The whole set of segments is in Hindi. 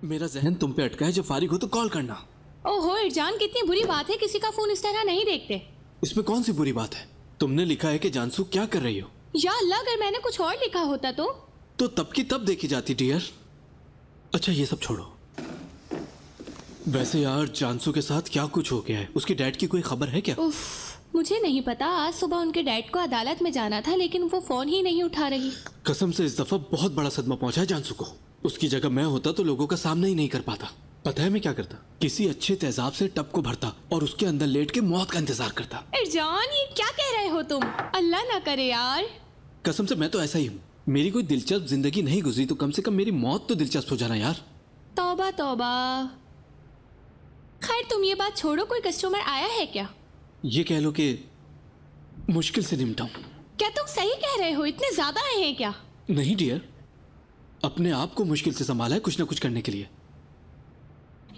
मेरा जहन तुम पे अटका है, जब फारिग हो तो कॉल करना। ओहो इरजान, कितनी बुरी बात है, किसी का फोन इस तरह नहीं देखते। इसमें कौन सी बुरी बात है? तुमने लिखा है कि जानसू क्या कर रही हो। या अल्लाह, अगर मैंने कुछ और लिखा होता तो तब की तब देखी जाती डियर। अच्छा ये सब छोड़ो। वैसे यार जानसू के साथ क्या कुछ हो गया है? उसकी डैड की कोई खबर है क्या? उफ, मुझे नहीं पता। आज सुबह उनके डैड को अदालत में जाना था, लेकिन वो फोन ही नहीं उठा रही। कसम से इस दफा बहुत बड़ा सदमा पहुंचा है जानसू को। उसकी जगह मैं होता तो लोगों का सामना ही नहीं कर पाता। पता है मैं क्या करता? किसी अच्छे तेजाब से टब को भरता और उसके अंदर लेट के मौत का इंतजार करता। इरजान, ये क्या कह रहे हो तुम? अल्लाह ना करे यार। कसम से मैं तो ऐसा ही हूँ। मेरी कोई दिलचस्प जिंदगी नहीं गुजरी तो कम से कम मेरी मौत तो दिलचस्प हो जाना यार। तौबा तौबा। खैर तुम ये बात छोड़ो, कोई कस्टमर आया है क्या? ये कह लो कि मुश्किल से निपटा हूं। क्या तुम सही कह रहे हो? इतने ज्यादा आए हैं क्या? नहीं डियर, अपने आप को मुश्किल से संभाला है कुछ ना कुछ करने के लिए।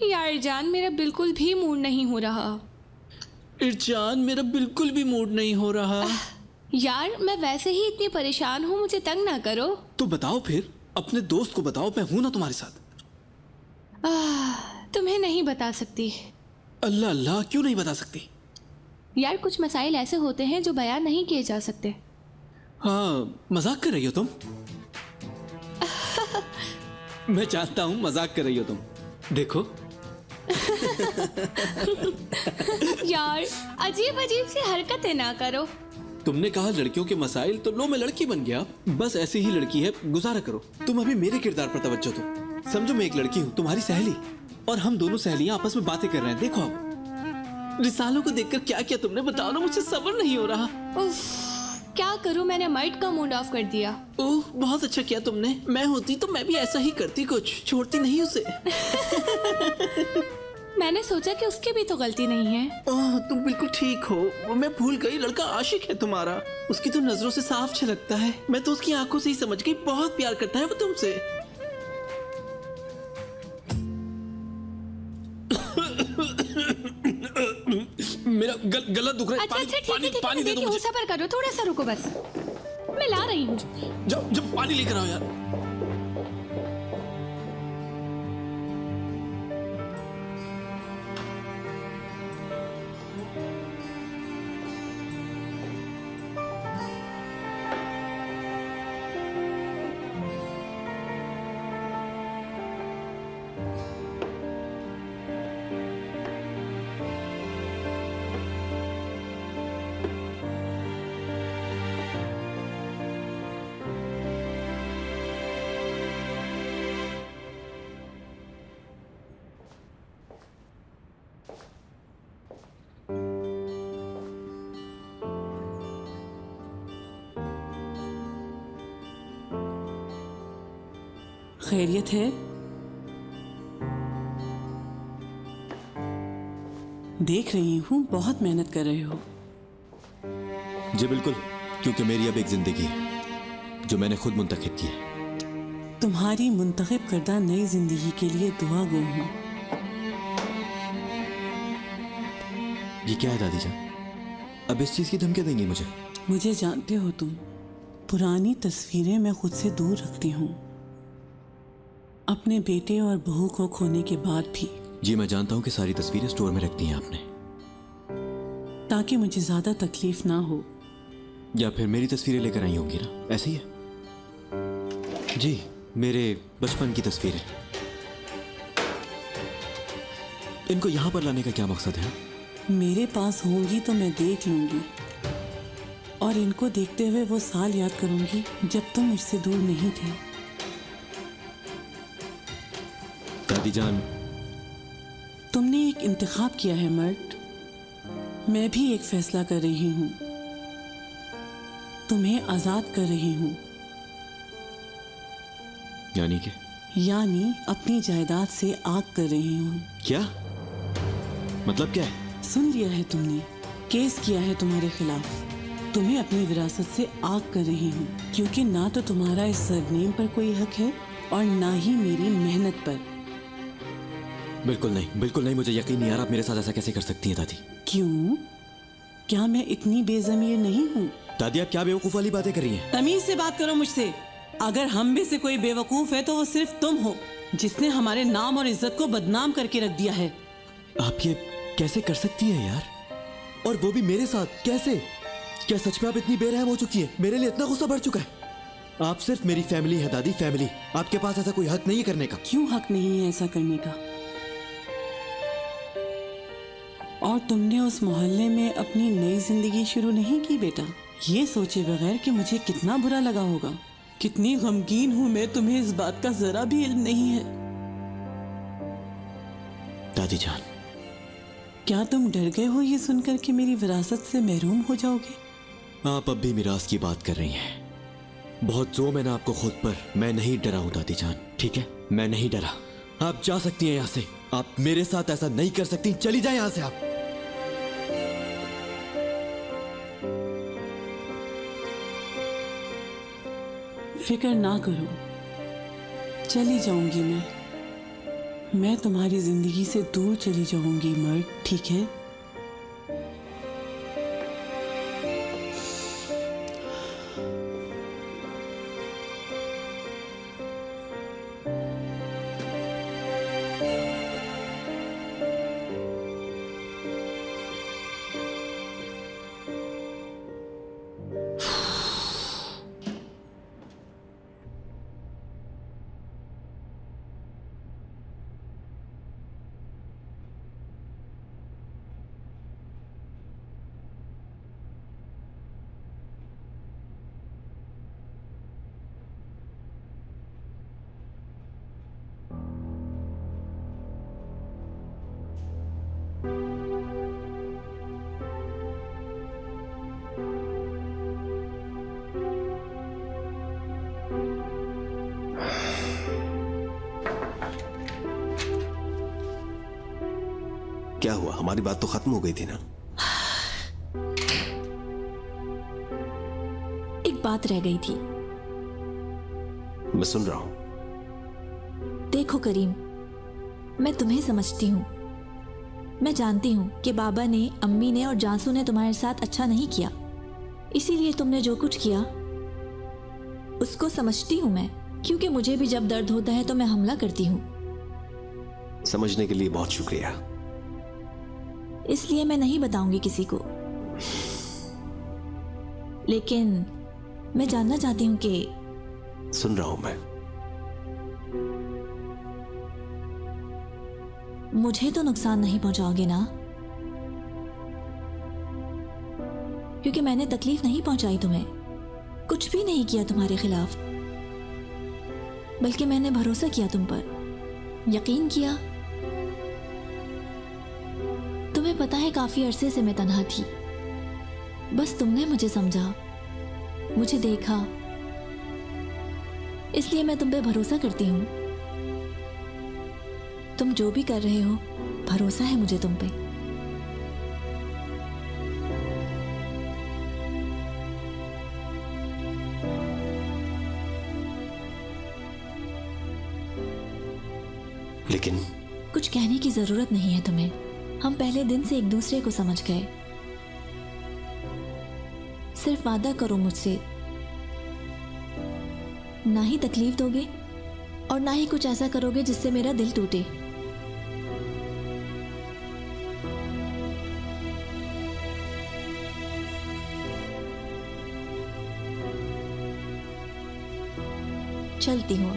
यार इरजान, मेरा बिल्कुल भी मूड नहीं हो रहा। इरजान, मेरा बिल्कुल भी मूड नहीं हो रहा। यार मैं वैसे ही इतनी परेशान हूँ, मुझे तंग ना करो। तो बताओ फिर, अपने दोस्त को बताओ, मैं हूं ना तुम्हारे साथ। तुम्हें नहीं बता सकती। अल्लाह अल्लाह, क्यों नहीं बता सकती? यार कुछ मसाइल ऐसे होते हैं जो बयान नहीं किए जा सकते। हाँ, मजाक कर रही हो तुम? मैं जानता हूं मजाक कर रही हो तुम। देखो यार अजीब अजीब सी हरकतें ना करो। तुमने कहा लड़कियों के मसाइल, तो लो मैं लड़की बन गया। बस ऐसी ही लड़की है, गुजारा करो। तुम अभी मेरे किरदार पर तवज्जो दो। समझो मैं एक लड़की हूँ, तुम्हारी सहेली, और हम दोनों सहेलियां आपस में बातें कर रहे हैं। देखो अब रिसालों को देखकर क्या किया तुमने, बताओ ना, मुझे सब्र नहीं हो रहा। उफ, क्या करूं, मैंने माइट का मूड ऑफ कर दिया। ओह बहुत अच्छा किया तुमने। मैं होती तो मैं भी ऐसा ही करती, कुछ छोड़ती नहीं उसे। मैंने सोचा कि उसकी भी तो गलती नहीं है। ओह तुम बिल्कुल ठीक हो, मैं भूल गई, लड़का आशिक है तुम्हारा। उसकी तो नजरों से साफ छलकता है। मैं तो उसकी आंखों से ही समझ गई, बहुत प्यार करता है वो तुमसे। मेरा गला दुख रहा है। अच्छा पानी पानी दे दो मुझे। सब्र करो, थोड़ा सा रुको बस, मैं ला रही हूँ। जब पानी लेकर आओ यार। खैरियत है? देख रही हूँ बहुत मेहनत कर रहे हो। जी बिल्कुल, क्योंकि मेरी अब एक जिंदगी है जो मैंने खुद मुंतखब की है। तुम्हारी मुंतखब करदा नई जिंदगी के लिए दुआ गो हूँ। ये क्या है दादी जान? अब इस चीज की धमकी देंगी मुझे? मुझे जानते हो तुम, पुरानी तस्वीरें मैं खुद से दूर रखती हूँ, अपने बेटे और बहू को खोने के बाद भी। जी मैं जानता हूँ कि सारी तस्वीरें स्टोर में रखती हैं आपने, ताकि मुझे ज्यादा तकलीफ ना हो। या फिर मेरी तस्वीरें लेकर आई होंगी ना, ऐसे ही है? जी मेरे बचपन की तस्वीरें। इनको यहाँ पर लाने का क्या मकसद है? मेरे पास होंगी तो मैं देख लूंगी, और इनको देखते हुए वो साल याद करूंगी जब तुम मुझसे दूर नहीं थे। दादी जान, तुमने एक इंतखाब किया है मर्द, मैं भी एक फैसला कर रही हूँ, तुम्हें आजाद कर रही हूँ। यानी कि? यानी अपनी जायदाद से आग कर रही हूँ। क्या मतलब क्या है? सुन लिया है तुमने, केस किया है तुम्हारे खिलाफ। तुम्हें अपनी विरासत से आग कर रही हूँ, क्योंकि ना तो तुम्हारा इस सरनेम पर कोई हक है और ना ही मेरी मेहनत पर। बिल्कुल नहीं, बिल्कुल नहीं, मुझे यकीन नहीं आ रहा आप मेरे साथ ऐसा कैसे कर सकती हैं दादी। क्यों? क्या मैं इतनी बेज़मीर नहीं हूँ? दादी आप क्या बेवकूफ़ वाली बातें कर रही हैं? तमीज से बात करो मुझसे। अगर हम में से कोई बेवकूफ है तो वो सिर्फ तुम हो, जिसने हमारे नाम और इज्जत को बदनाम करके रख दिया है। आप ये कैसे कर सकती हैं यार, और वो भी मेरे साथ? कैसे? क्या सच में आप इतनी बेरहम हो चुकी है? मेरे लिए इतना गुस्सा बढ़ चुका है? आप सिर्फ मेरी फैमिली है दादी, फैमिली। आपके पास ऐसा कोई हक नहीं है करने का। क्यों हक नहीं है ऐसा करने का? और तुमने उस मोहल्ले में अपनी नई जिंदगी शुरू नहीं की बेटा, ये सोचे बगैर कि मुझे कितना बुरा लगा होगा, कितनी गमगीन हूं मैं, तुम्हें इस बात का जरा भी इल्म नहीं है। दादी जान, क्या तुम डर गए हो ये सुनकर कि मेरी विरासत से महरूम हो जाओगे? आप अब भी मिरास की बात कर रही हैं। बहुत जोर मैंने आपको खुद पर। मैं नहीं डरा हूं दादी जान, ठीक है? मैं नहीं डरा। आप जा सकती हैं यहाँ से। आप मेरे साथ ऐसा नहीं कर सकती। चली जाए यहाँ से आप। फिक्र ना करो, चली जाऊंगी मैं तुम्हारी जिंदगी से दूर चली जाऊंगी मर्द, ठीक है? क्या हुआ? हमारी बात तो खत्म हो गई थी ना। एक बात रह गई थी। मैं सुन रहा हूं। देखो करीम, मैं तुम्हें समझती हूँ। मैं जानती हूँ कि बाबा ने, अम्मी ने और जानसू ने तुम्हारे साथ अच्छा नहीं किया, इसीलिए तुमने जो कुछ किया उसको समझती हूँ मैं, क्योंकि मुझे भी जब दर्द होता है तो मैं हमला करती हूँ। समझने के लिए बहुत शुक्रिया। इसलिए मैं नहीं बताऊंगी किसी को, लेकिन मैं जानना चाहती हूँ कि सुन रहा हूं मैं। मुझे तो नुकसान नहीं पहुंचाओगे ना? क्योंकि मैंने तकलीफ नहीं पहुंचाई तुम्हें, कुछ भी नहीं किया तुम्हारे खिलाफ, बल्कि मैंने भरोसा किया तुम पर, यकीन किया। तुम्हें पता है काफी अरसे से मैं तन्हा थी, बस तुमने मुझे समझा, मुझे देखा, इसलिए मैं तुम पे भरोसा करती हूँ। तुम जो भी कर रहे हो, भरोसा है मुझे तुम पे। लेकिन कुछ कहने की जरूरत नहीं है तुम्हें, हम पहले दिन से एक दूसरे को समझ गए। सिर्फ वादा करो मुझसे, ना ही तकलीफ दोगे और ना ही कुछ ऐसा करोगे जिससे मेरा दिल टूटे। चलती हूँ।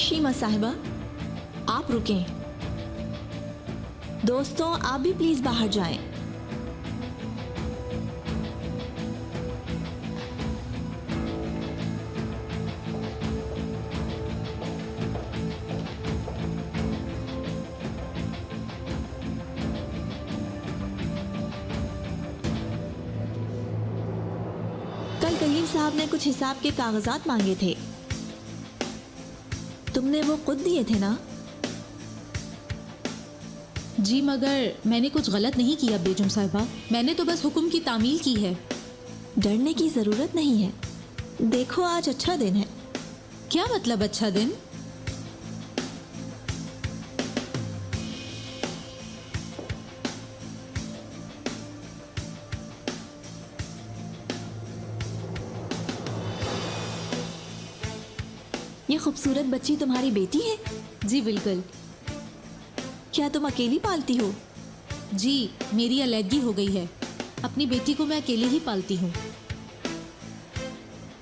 शीमा साहिबा, आप रुकें। दोस्तों, आप भी प्लीज बाहर जाएं। कल कहिए करीम साहब ने कुछ हिसाब के कागजात मांगे थे, तुमने वो खुद दिए थे ना? जी मगर मैंने कुछ गलत नहीं किया बेगम साहिबा, मैंने तो बस हुक्म की तामील की है। डरने की जरूरत नहीं है। देखो आज अच्छा दिन है। क्या मतलब अच्छा दिन? ये खूबसूरत बच्ची तुम्हारी बेटी है? जी बिल्कुल। क्या तुम अकेली पालती हो? जी मेरी अलहदगी हो गई है, अपनी बेटी को मैं अकेले ही पालती हूँ।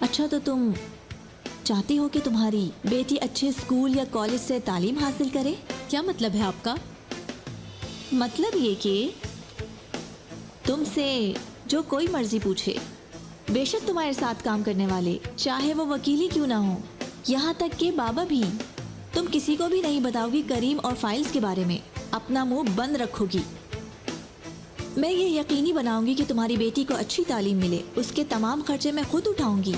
अच्छा, तो तुम चाहती हो कि तुम्हारी बेटी अच्छे स्कूल या कॉलेज से तालीम हासिल करे? क्या मतलब है आपका? मतलब ये कि तुमसे जो कोई मर्जी पूछे, बेशक तुम्हारे साथ काम करने वाले, चाहे वो वकील ही क्यों ना हो, यहाँ तक कि बाबा भी, तुम किसी को भी नहीं बताओगी करीम और फाइल्स के बारे में, अपना मुंह बंद रखोगी। मैं ये यकीनी बनाऊंगी कि तुम्हारी बेटी को अच्छी तालीम मिले, उसके तमाम खर्चे मैं खुद उठाऊंगी।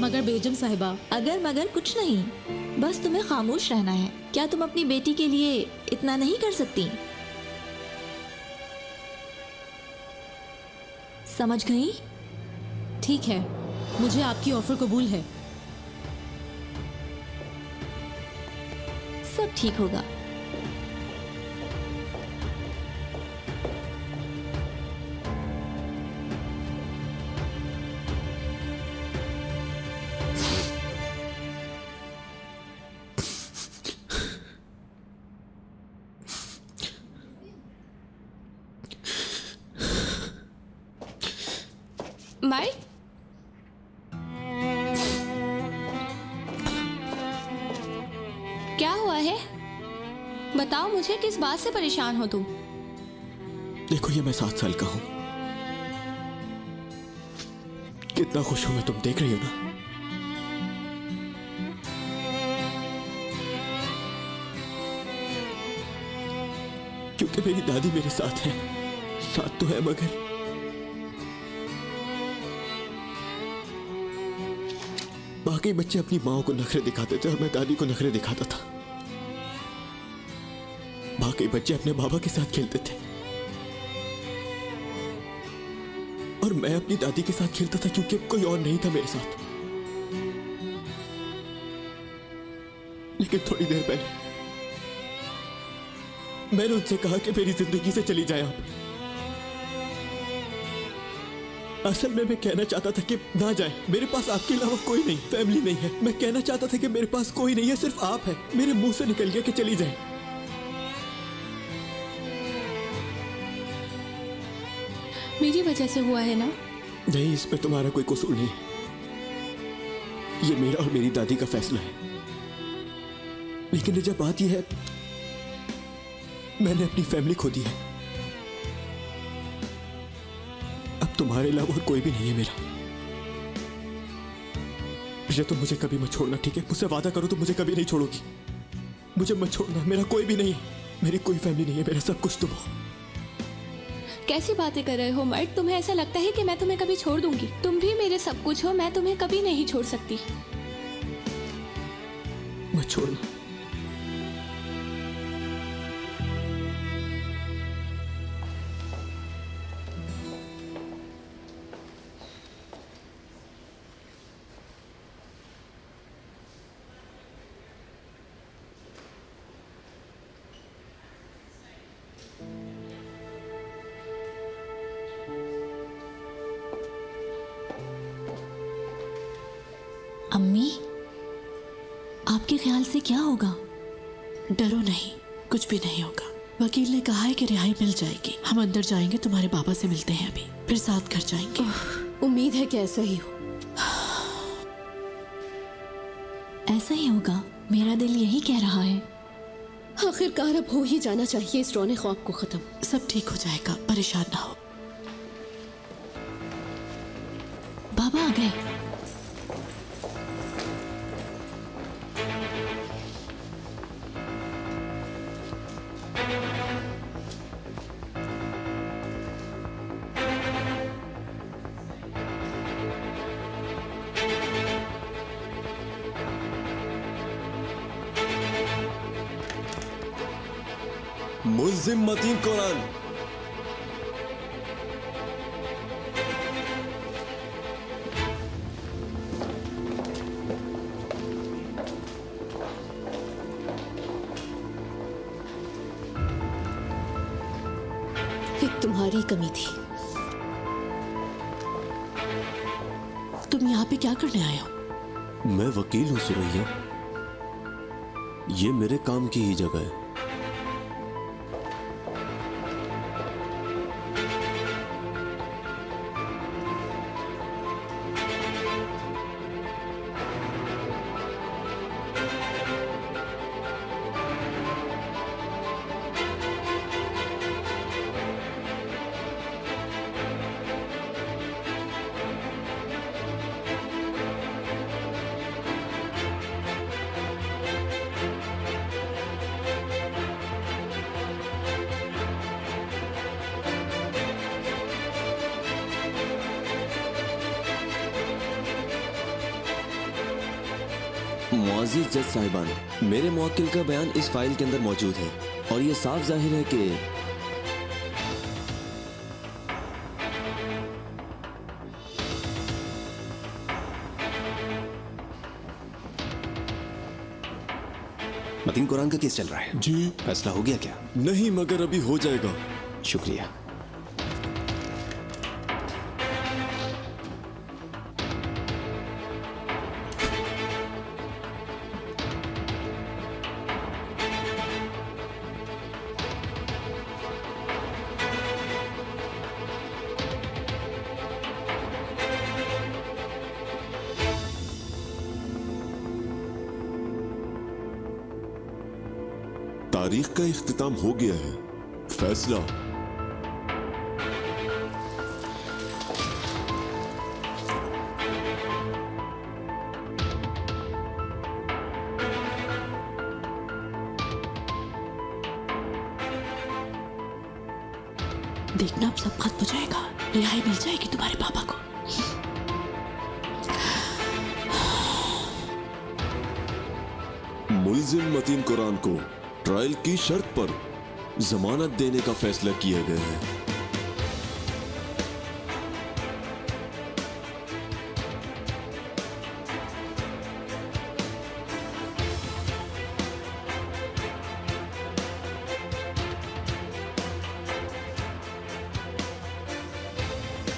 मगर बेगम साहिबा। अगर मगर कुछ नहीं, बस तुम्हें खामोश रहना है। क्या तुम अपनी बेटी के लिए इतना नहीं कर सकती? समझ गई? ठीक है, मुझे आपकी ऑफर कबूल है। सब ठीक होगा। माइक, क्या हुआ है? बताओ मुझे, किस बात से परेशान हो तुम? देखो, ये मैं 7 साल का हूं, कितना खुश हूं मैं, तुम देख रही हो ना। क्योंकि मेरी दादी मेरे साथ है, साथ तो है, मगर बाकी बच्चे अपनी माँ को नखरे दिखाते थे और मैं दादी को नखरे दिखाता था। बाकी बच्चे अपने बाबा के साथ खेलते थे और मैं अपनी दादी के साथ खेलता था, क्योंकि कोई और नहीं था मेरे साथ। लेकिन थोड़ी देर पहले मैंने उनसे कहा कि मेरी जिंदगी से चली जाए आप। असल में मैं कहना चाहता था कि ना जाए, मेरे पास आपके अलावा कोई नहीं, फैमिली नहीं है। मैं कहना चाहता था कि मेरे पास कोई नहीं है, सिर्फ आप है। मेरे मुंह से निकल गया कि चली जाए। मेरी वजह से हुआ है ना? नहीं, इसमें तुम्हारा कोई कसूर नहीं। ये मेरा और मेरी दादी का फैसला है। लेकिन जब बात यह है, मैंने अपनी फैमिली खो दी है। अब तुम्हारे अलावा और कोई भी नहीं है मेरा। ये तुम मुझे कभी मत छोड़ना, ठीक है? मुझसे वादा करो, तुम मुझे कभी नहीं छोड़ोगी। मुझे मत छोड़ना, मेरा कोई भी नहीं है, मेरी कोई फैमिली नहीं है, मेरा सब कुछ तुम हो। कैसी बातें कर रहे हो माइक? तुम्हें ऐसा लगता है कि मैं तुम्हें कभी छोड़ दूंगी? तुम भी मेरे सब कुछ हो, मैं तुम्हें कभी नहीं छोड़ सकती। मत छोड़ना। अम्मी, आपके ख्याल से क्या होगा? डरो नहीं, कुछ भी नहीं होगा। वकील ने कहा है कि रिहाई मिल जाएगी। हम अंदर जाएंगे, तुम्हारे पापा से मिलते हैं अभी, फिर साथ घर जाएंगे। उम्मीद है कि ऐसा ही हो। ऐसा ही होगा, मेरा दिल यही कह रहा है। आखिरकार अब हो ही जाना चाहिए इस रौने ख्वाब को खत्म। सब ठीक हो जाएगा, परेशान ना हो। बाबा आ गए। मुल्जिम मतीन कुरान। एक तुम्हारी कमी थी। तुम यहाँ पे क्या करने आए हो? मैं वकील हूं सुरैया, ये मेरे काम की ही जगह है। मुआज़िज़ जज साहिबान, मेरे मुवक्किल का बयान इस फाइल के अंदर मौजूद है और ये साफ जाहिर है कि मतीन कुरान का केस चल रहा है। जी फैसला हो गया क्या? नहीं, मगर अभी हो जाएगा। शुक्रिया। तारीख का इख्तिताम हो गया है। फैसला देखना अब सब खत्म हो जाएगा, रिहाई मिल जाएगी तुम्हारे पापा को। मुल्जिम मतीन कुरान को ट्रायल की शर्त पर जमानत देने का फैसला किया गया है।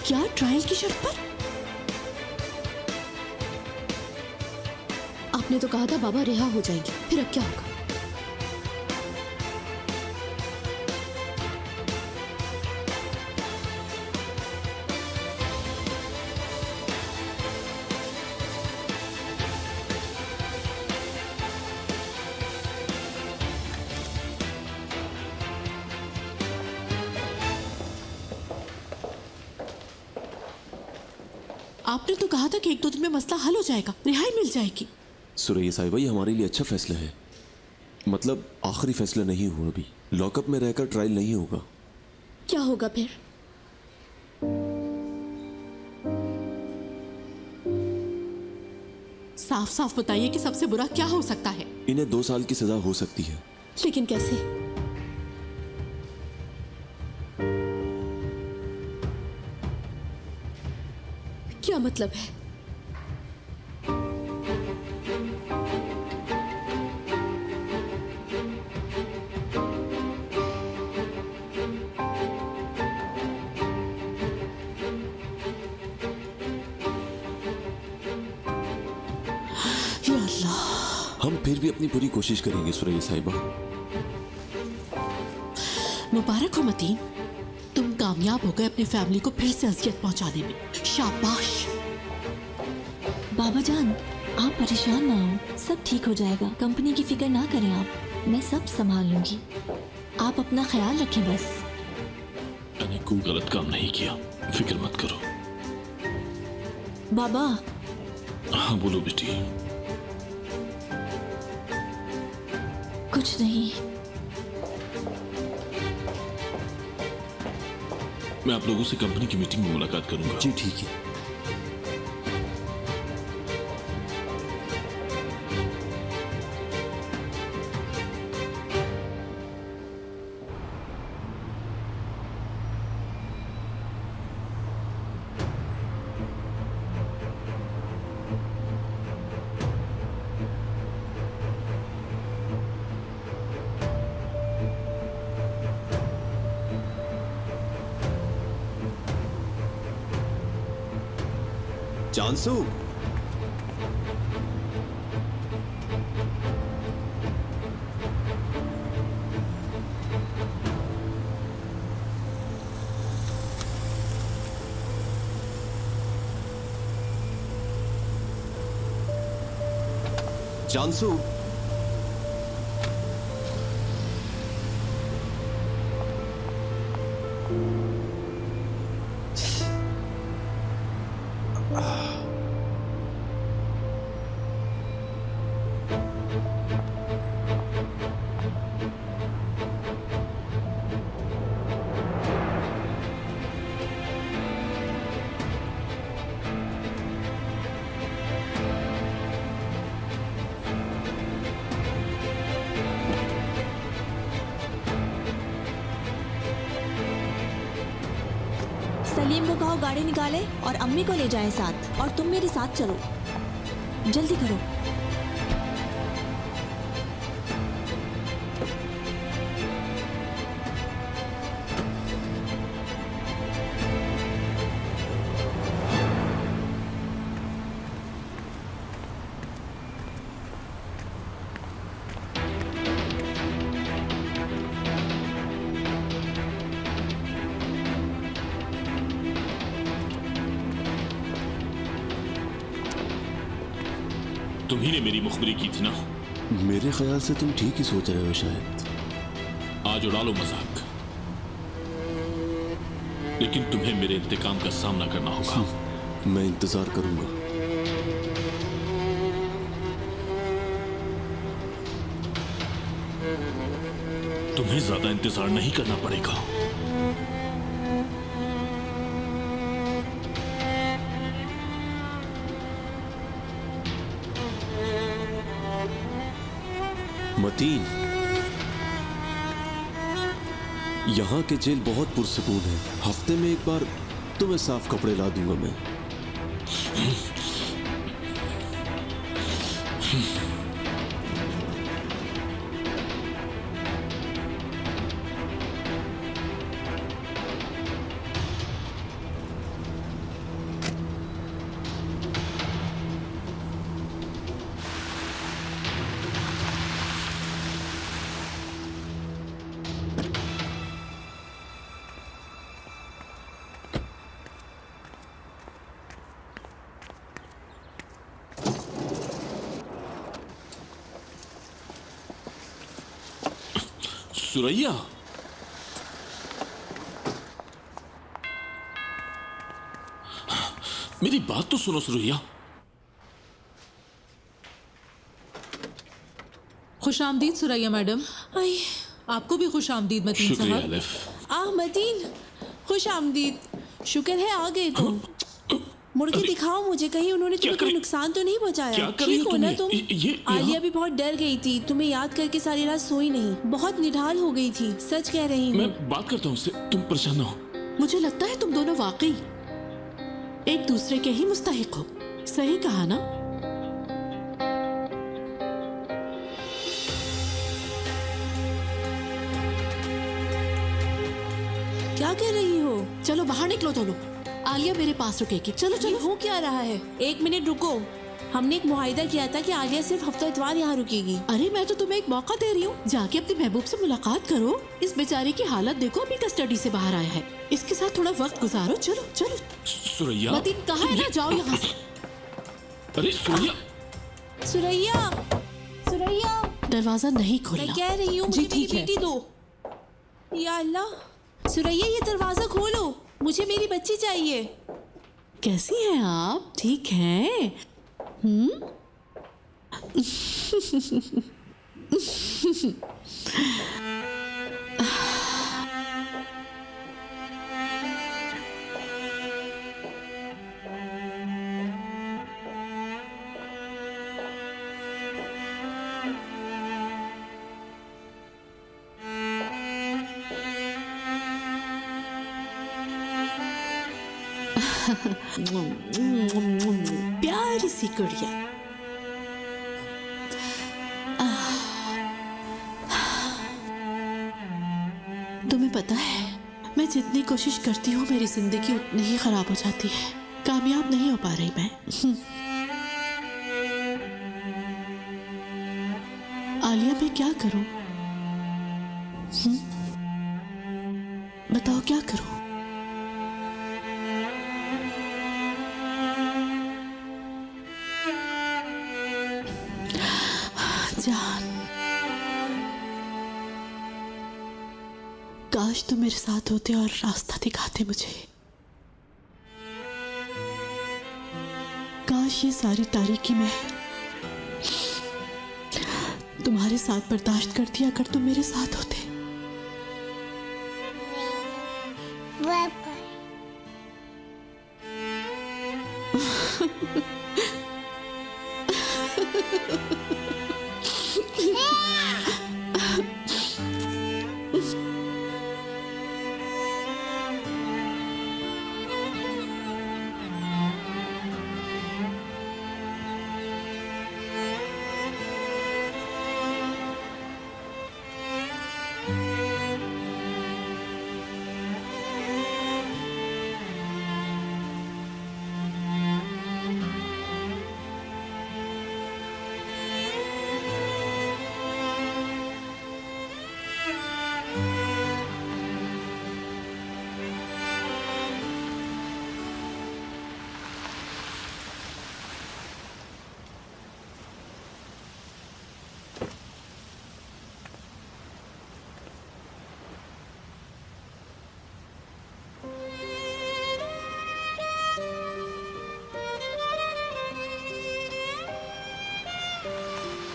क्या ट्रायल की शर्त पर? आपने तो कहा था बाबा रिहा हो जाएंगे, फिर अब क्या होगा? आपने तो कहा था कि 1-2 दिन में मसला हल हो जाएगा, रिहाई मिल जाएगी। सुरैया साहिबा, ये हमारे लिए अच्छा फैसला है। मतलब आखिरी फैसला नहीं हुआ अभी। लॉकअप में रहकर ट्रायल नहीं होगा। क्या होगा फिर? साफ साफ बताइए कि सबसे बुरा क्या हो सकता है? इन्हें 2 साल की सजा हो सकती है। लेकिन कैसे? क्या मतलब है? या अल्लाह, हम फिर भी अपनी पूरी कोशिश करेंगे सुरैया साहिबा। मुबारक हो मतीन, तुम कामयाब हो गए अपनी फैमिली को फिर से अजियत पहुंचाने में। शाबाश। बाबा जान, आप परेशान ना हो, सब ठीक हो जाएगा। कंपनी की फिक्र ना करें आप, मैं सब संभाल लूंगी। आप अपना ख्याल रखें बस। मैंने कोई गलत काम नहीं किया, फिक्र मत करो। बाबा। हाँ बोलो बेटी। कुछ नहीं। मैं आप लोगों से कंपनी की मीटिंग में मुलाकात करूंगा। जी ठीक है। चांसू, चांसू, सलीम को कहो गाड़ी निकाले और अम्मी को ले जाए साथ, और तुम मेरे साथ चलो, जल्दी करो। तुम्ही ने मेरी मुखबरी की थी ना। मेरे ख्याल से तुम ठीक ही सोच रहे हो शायद। आज उड़ा लो मजाक, लेकिन तुम्हें मेरे इंतकाम का सामना करना होगा। मैं इंतजार करूंगा। तुम्हें ज्यादा इंतजार नहीं करना पड़ेगा। मतीन, यहाँ के जेल बहुत पुरसकून है। हफ्ते में एक बार तुम्हें साफ कपड़े ला दूंगा मैं। सुरैया, मेरी बात तो सुनो सुरैया। खुश आमदीद सुरैया मैडम। आई आपको भी खुश आमदीद मतीन शुक्रिया साहब। अलिफ। मतीन, खुश आमदीद। शुक्र है आ गए तुम। मुड़ के दिखाओ मुझे, कहीं उन्होंने तुम्हें कोई नुकसान तो नहीं पहुंचाया? क्या कर रही ठीक हो हो ना तुम? तुम? ये आलिया भी बहुत डर गई थी, तुम्हें याद करके सारी रात सोई नहीं, बहुत निढाल हो गई थी, सच कह रही हूँ। मैं बात करता हूँ उससे, तुम परेशान ना हो। मुझे लगता है तुम दोनों वाकई एक दूसरे के ही मुस्तहिक हो। सही कहा ना? क्या कह रही हो? चलो बाहर निकलो दोनों। आलिया मेरे पास रुकेगी। चलो चलो। हो क्या रहा है? एक मिनट रुको। हमने एक मुआहिदा किया था कि आलिया सिर्फ हफ्ता इतवार यहाँ रुकेगी। अरे मैं तो तुम्हें एक मौका दे रही हूँ, जाके अपनी महबूब से मुलाकात करो। इस बेचारे की हालत देखो, अभी कस्टडी से बाहर आया है, इसके साथ थोड़ा वक्त गुजारो। चलो चलो। सुरैया, मतीन कहाँ है ना, जाओ यहाँ से। अरे सुरैया, सुरैया, सुरैया, दरवाजा नहीं खोलना। मैं कह रही हूँ मुझे मेरी बेटी दो। या अल्लाह, सुरैया ये दरवाजा खोलो, मुझे मेरी बच्ची चाहिए। कैसी हैं आप? ठीक हैं? प्यारी सी गुड़िया। तुम्हें पता है, मैं जितनी कोशिश करती हूँ मेरी जिंदगी उतनी ही खराब हो जाती है। कामयाब नहीं हो पा रही मैं। आलिया मैं क्या करूं? बताओ क्या करूं? जान, काश तुम मेरे साथ होते और रास्ता दिखाते मुझे। काश ये सारी तारीकी में तुम्हारे साथ बर्दाश्त करती अगर तुम मेरे साथ होते।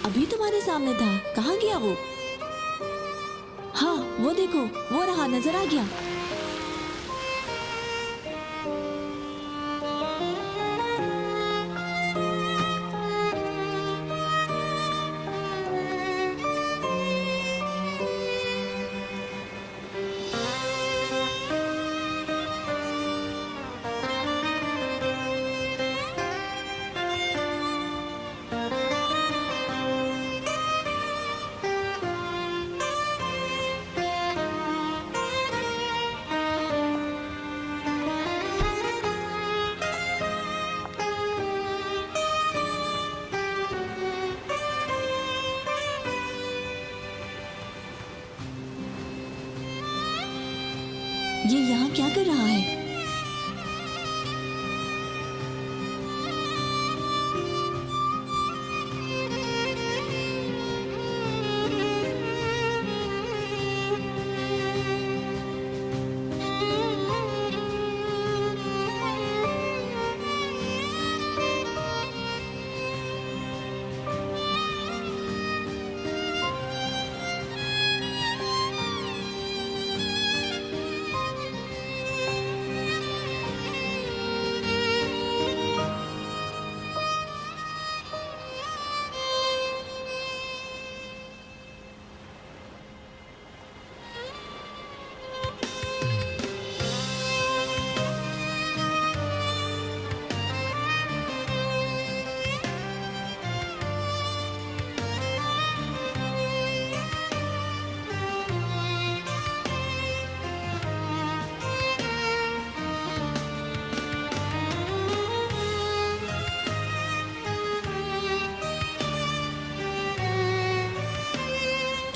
अभी तुम्हारे सामने था, कहाँ गया वो? हाँ वो देखो, वो रहा, नजर आ गया। ये यहाँ क्या कर रहा है?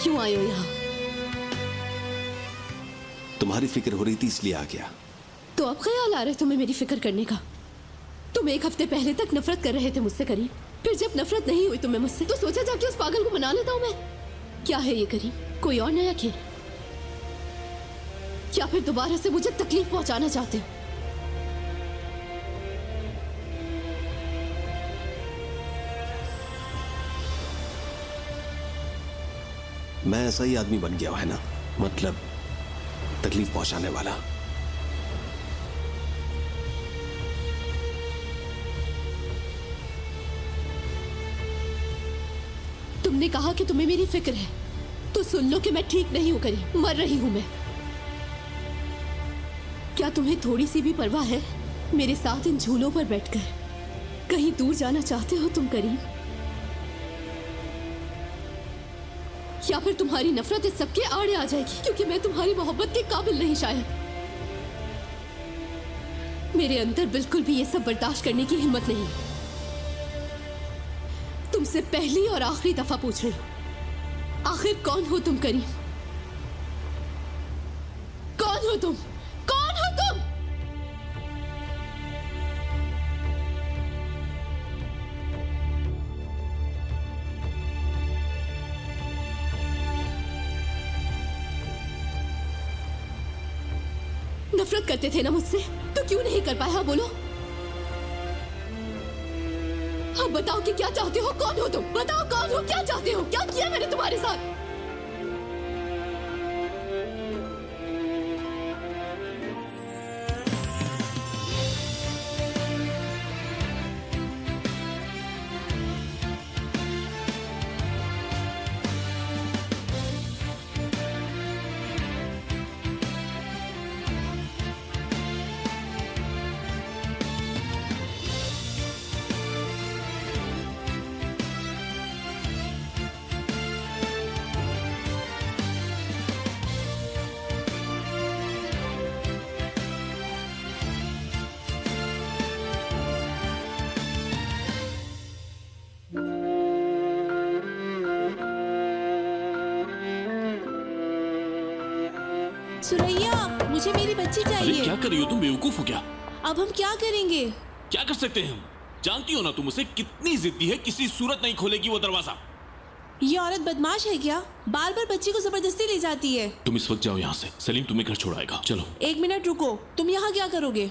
क्यों आए हो यहाँ? तुम्हारी फिक्र हो रही थी इसलिए आ गया। तो अब ख्याल आ रहा है तुम्हें मेरी फिक्र करने का? तुम एक हफ्ते पहले तक नफरत कर रहे थे मुझसे करीम, फिर जब नफरत नहीं हुई तुम्हें मुझसे तो सोचा जाके उस पागल को मना लेता हूँ मैं। क्या है ये करीम, कोई और नया खेल? क्या फिर दोबारा से मुझे तकलीफ पहुंचाना चाहते हो? मैं ऐसा ही आदमी बन गया है ना, मतलब तकलीफ पहुंचाने वाला। तुमने कहा कि तुम्हें मेरी फिक्र है, तो सुन लो कि मैं ठीक नहीं हूं करीम, मर रही हूं मैं। क्या तुम्हें थोड़ी सी भी परवाह है? मेरे साथ इन झूलों पर बैठकर कहीं दूर जाना चाहते हो तुम करीम? या फिर तुम्हारी नफरत इस सबके आड़े आ जाएगी क्योंकि मैं तुम्हारी मोहब्बत के काबिल नहीं शायद। मेरे अंदर बिल्कुल भी ये सब बर्दाश्त करने की हिम्मत नहीं। तुमसे पहली और आखिरी दफा पूछ रही हूं, आखिर कौन हो तुम करीम? कौन हो तुम? कौन हो तुम? नफरत करते थे ना मुझसे, तो क्यों नहीं कर पाया? बोलो, अब बताओ कि क्या चाहते हो? कौन हो तुम? बताओ कौन हो, क्या चाहते हो? क्या किया मैंने तुम्हारे साथ? सुरैया, मुझे मेरी बच्ची अरे चाहिए। क्या कर रही हो तुम? बेवकूफ हो क्या? अब हम क्या करेंगे? क्या कर सकते हैं हम? जानती हो ना तुम उसे कितनी जिद्दी है, किसी सूरत नहीं खोलेगी वो दरवाजा। ये औरत बदमाश है क्या? बार बार बच्ची को जबरदस्ती ले जाती है। तुम इस वक्त जाओ यहाँ से, सलीम तुम्हें घर छोड़ाएगा। चलो। 1 मिनट रुको, तुम यहाँ क्या करोगे?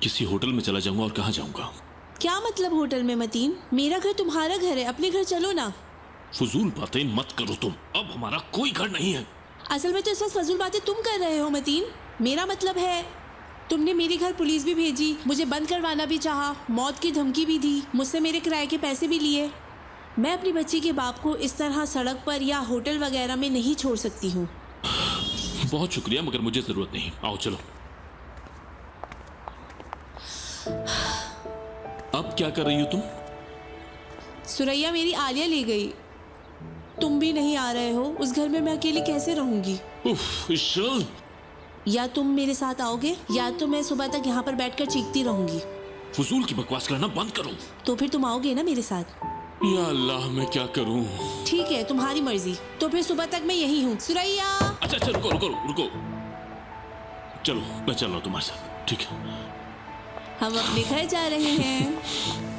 किसी होटल में चला जाऊंगा। और कहाँ जाऊंगा? क्या मतलब होटल में मतीन? मेरा घर तुम्हारा घर है, अपने घर चलो ना। फजूल बातें मत करो तुम, अब हमारा कोई घर नहीं है। असल में तो इस वक्त फजूल बातें तुम कर रहे हो मतीन। मेरा मतलब है, तुमने मेरे घर पुलिस भी भेजी, मुझे बंद करवाना भी चाहा, मौत की धमकी भी दी, मुझसे मेरे किराए के पैसे भी लिए। मैं अपनी बच्ची के बाप को इस तरह सड़क पर या होटल वगैरह में नहीं छोड़ सकती हूँ। बहुत शुक्रिया, मगर मुझे जरूरत नहीं। आओ चलो। अब क्या कर रही हो तुम? सुरैया मेरी आलिया ले गई, तुम भी नहीं आ रहे हो। उस घर में मैं अकेली कैसे रहूंगी? उफ, इश्शल। या तुम मेरे साथ आओगे या तो मैं सुबह तक यहाँ पर बैठकर चीखती रहूंगी। फजूल की बकवास करना बंद करो। तो फिर तुम आओगे ना मेरे साथ? या अल्लाह, मैं क्या करूं? ठीक है, तुम्हारी मर्जी। तो फिर सुबह तक मैं यही हूँ। सुरैया। अच्छा, रुको रुको रुको। चलो, मैं चल रहा हूँ तुम्हारे साथ। ठीक है। हम अपने घर जा रहे हैं।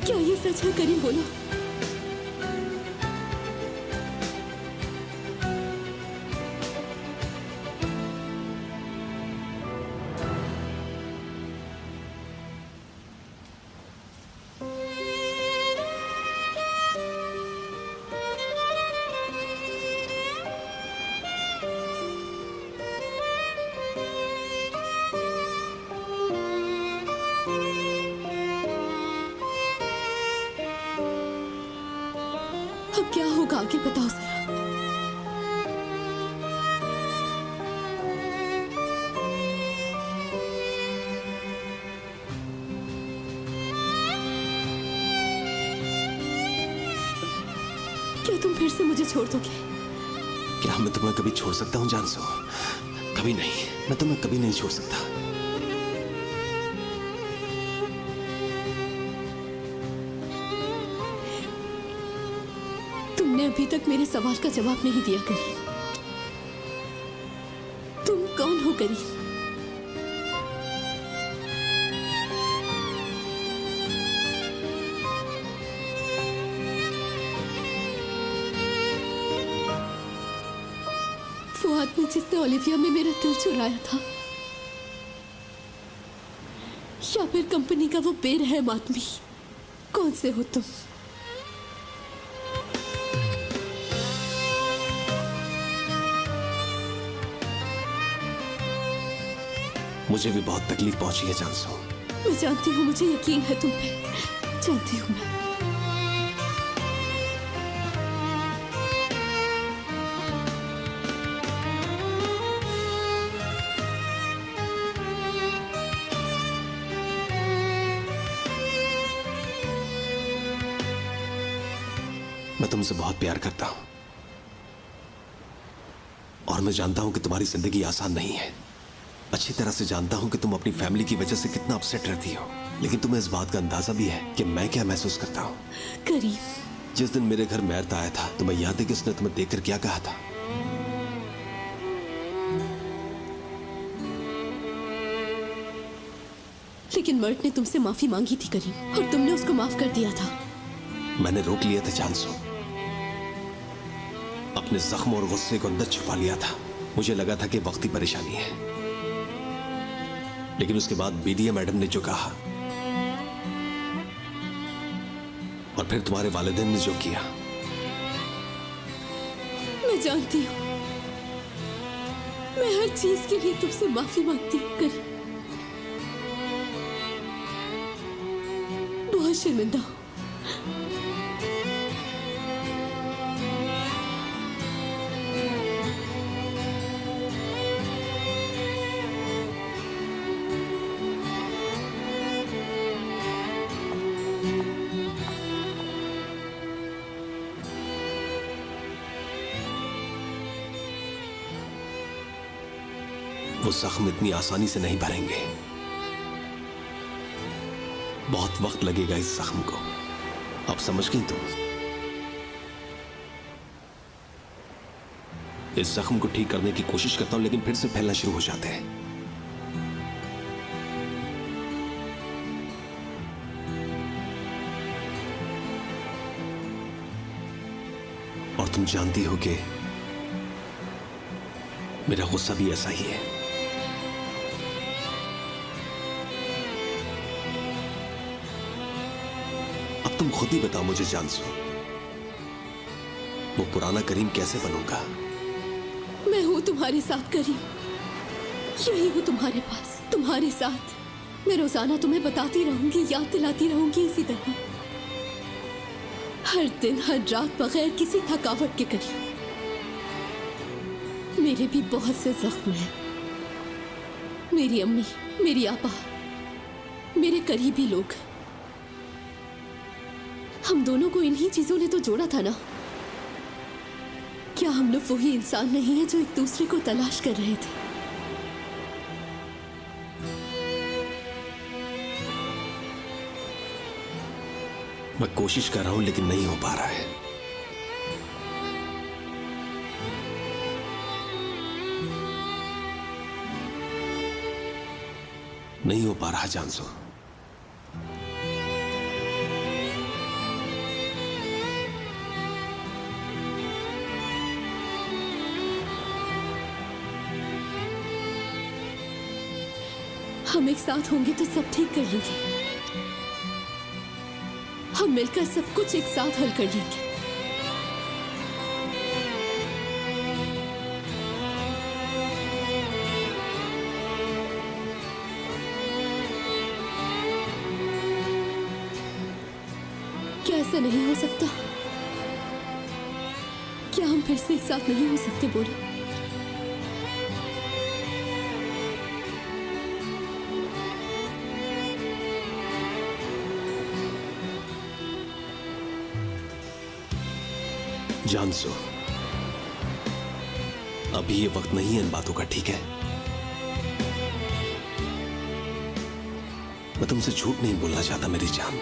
क्या ये सच है करीम? बोलो। अब क्या होगा आगे बताओ जरा। क्या तुम फिर से मुझे छोड़ दोगे? क्या मैं तुम्हें कभी छोड़ सकता हूँ जानसो? कभी नहीं, मैं तुम्हें कभी नहीं छोड़ सकता। तुमने अभी तक मेरे सवाल का जवाब नहीं दिया करीम। तुम कौन हो करीम? वो आदमी जिसने ओलिविया में मेरा दिल चुराया था, या फिर कंपनी का वो बेरहम आदमी? कौन से हो तुम? मुझे भी बहुत तकलीफ पहुंची है जानसो। मैं जानती हूँ, मुझे यकीन है तुम पे, जानती हूँ मैं। मैं तुमसे बहुत प्यार करता हूं और मैं जानता हूं कि तुम्हारी जिंदगी आसान नहीं है। अच्छी तरह से जानता हूं कि तुम अपनी फैमिली की वजह से कितना अपसेट रहती हो, लेकिन तुम्हें इस बात का अंदाजा भी है कि मैं क्या महसूस करता हूं। करीम, जिस दिन मेरे घर मैरत आया था, तुम्हें याद है कि उसने तुम्हें देखकर क्या कहा था? लेकिन मर्ट ने तुमसे माफी मांगी थी करीम, और तुमने उसको माफ कर दिया था। मैंने रोक लिया था जानसो, अपने जख्म और गुस्से को अंदर छुपा लिया था। मुझे लगा था कि वक्ती परेशानी है, लेकिन उसके बाद बीडिया मैडम ने जो कहा और फिर तुम्हारे वालिदैन ने जो किया, मैं जानती हूँ। मैं हर चीज के लिए तुमसे माफी मांगती हूँ करीम। बहुत शर्मिंदा हूँ। वो जख्म इतनी आसानी से नहीं भरेंगे। बहुत वक्त लगेगा इस जख्म को। अब समझ गई तुम? इस जख्म को ठीक करने की कोशिश करता हूं, लेकिन फिर से फैलना शुरू हो जाते हैं। और तुम जानती हो कि मेरा गुस्सा भी ऐसा ही है। अब तुम खुद ही बताओ मुझे जानसो, वो पुराना करीम कैसे बनूंगा? मैं हूं तुम्हारे साथ करीम, यही हूं तुम्हारे पास, तुम्हारे साथ। मैं रोजाना तुम्हें बताती रहूंगी, याद दिलाती रहूंगी इसी तरह, हर दिन हर रात, बगैर किसी थकावट के करीम। मेरे भी बहुत से जख्म हैं। मेरी अम्मी, मेरी आपा, मेरे करीबी लोग, हम दोनों को इन्हीं चीजों ने तो जोड़ा था ना। क्या हम लोग वही इंसान नहीं है जो एक दूसरे को तलाश कर रहे थे? मैं कोशिश कर रहा हूं, लेकिन नहीं हो पा रहा है। नहीं हो पा रहा जानसो। हम एक साथ होंगे तो सब ठीक कर लेंगे। हम मिलकर सब कुछ एक साथ हल कर लेंगे। क्या ऐसा नहीं हो सकता? क्या हम फिर से एक साथ नहीं हो सकते? बोलो। जानसो, अभी ये वक्त नहीं है इन बातों का, ठीक है? मैं तुमसे झूठ नहीं बोलना चाहता मेरी जान।